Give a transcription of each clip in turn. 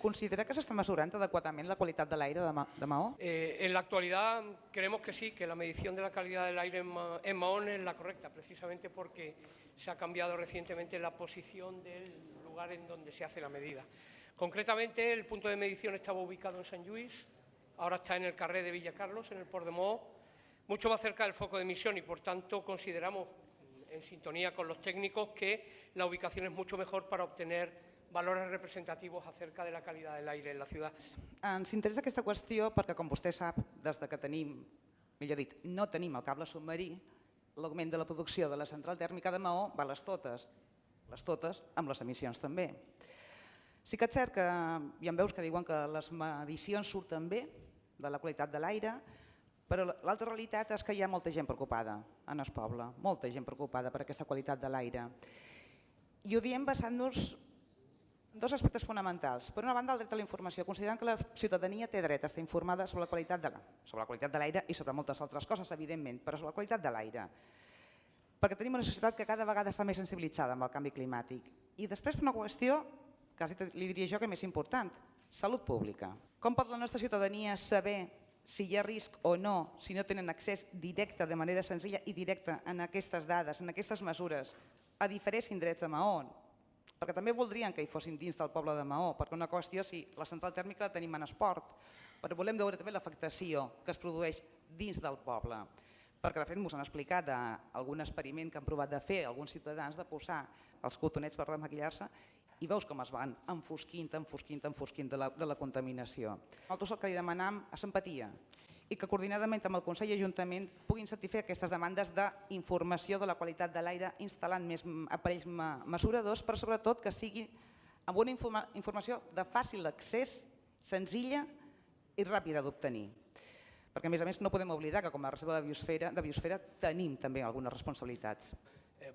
Considera que s'està mesurant adecuadament la qualitat de l'aire de Maó? En la actualidad creemos que sí, que la medición de la calidad del aire en Mahón es la correcta, precisamente porque se ha cambiado recientemente la posición del lugar en donde se hace la medida. Concretamente, el punto de medición estaba ubicado en Sant Lluís, ahora está en el carrer de Villa Carlos, en el Port de Maó, mucho más cerca del foco de emisión y, por tanto, consideramos, en sintonía con los técnicos, que la ubicación es mucho mejor para obtener valores representativos acerca de la calidad del aire en la ciudad. Ens interessa aquesta qüestió perquè, com vostè sap, des que tenim, millor dit, no tenim el cable submarí, l'augment de la producció de la central tèrmica de Maó va a les totes amb les emissions també. Sí que és cert que hi ha veus que diuen que les medicions surten bé de la qualitat de l'aire, però l'altra realitat és que hi ha molta gent preocupada en el poble, molta gent preocupada per aquesta qualitat de l'aire. I ho diem basant-nos en dos aspectes fonamentals. Per una banda, el dret a la informació. Considerant que la ciutadania té dret a estar informada sobre la qualitat de l'aire i sobre moltes altres coses, evidentment, però sobre la qualitat de l'aire. Perquè tenim una societat que cada vegada està més sensibilitzada amb el canvi climàtic. I després, per una qüestió, quasi li diria jo que més important, salut pública. Com pot la nostra ciutadania saber si hi ha risc o no, si no tenen accés directe, de manera senzilla i directa, en aquestes dades, en aquestes mesures, a diferents indrets de Maó? Perquè també voldrien que hi fossin dins del poble de Maó, perquè una qüestió, si la central tèrmica la tenim en esport, però volem veure també l'afectació que es produeix dins del poble. Perquè de fet ens han explicat algun experiment que han provat de fer alguns ciutadans de posar els cotonets per remaquillar-se i veus com es van enfosquint de la contaminació. Nosaltres el que li demanam és empatia i que coordinadament amb el Consell i Ajuntament puguin satisfer aquestes demandes d'informació de la qualitat de l'aire instal·lant més aparells mesuradors, però sobretot que sigui amb una informació de fàcil accés, senzilla i ràpida d'obtenir. Perquè a més no podem oblidar que com a reserva de biosfera tenim també algunes responsabilitats.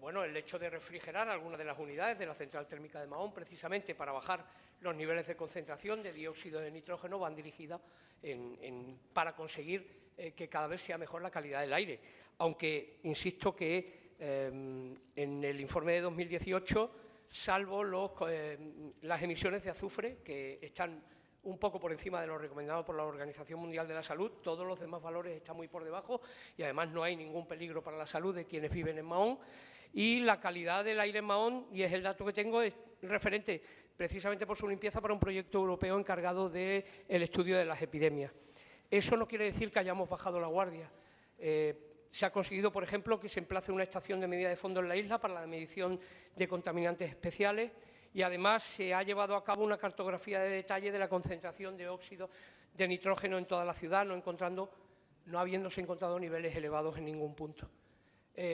Bueno, el hecho de refrigerar algunas de las unidades de la central térmica de Mahón, precisamente para bajar los niveles de concentración de dióxido de nitrógeno, van dirigidas para conseguir que cada vez sea mejor la calidad del aire. Aunque insisto que en el informe de 2018, salvo las emisiones de azufre, que están un poco por encima de lo recomendado por la Organización Mundial de la Salud, todos los demás valores están muy por debajo y además no hay ningún peligro para la salud de quienes viven en Mahón. Y la calidad del aire en Mahón, y es el dato que tengo, es referente precisamente por su limpieza para un proyecto europeo encargado del estudio de las epidemias. Eso no quiere decir que hayamos bajado la guardia. Se ha conseguido, por ejemplo, que se emplace una estación de medida de fondo en la isla para la medición de contaminantes especiales y además se ha llevado a cabo una cartografía de detalle de la concentración de óxido de nitrógeno en toda la ciudad, no habiéndose encontrado niveles elevados en ningún punto.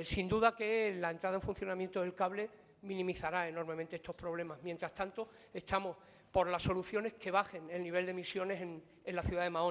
Sin duda que la entrada en funcionamiento del cable minimizará enormemente estos problemas. Mientras tanto, estamos por las soluciones que bajen el nivel de emisiones en la ciudad de Mahón.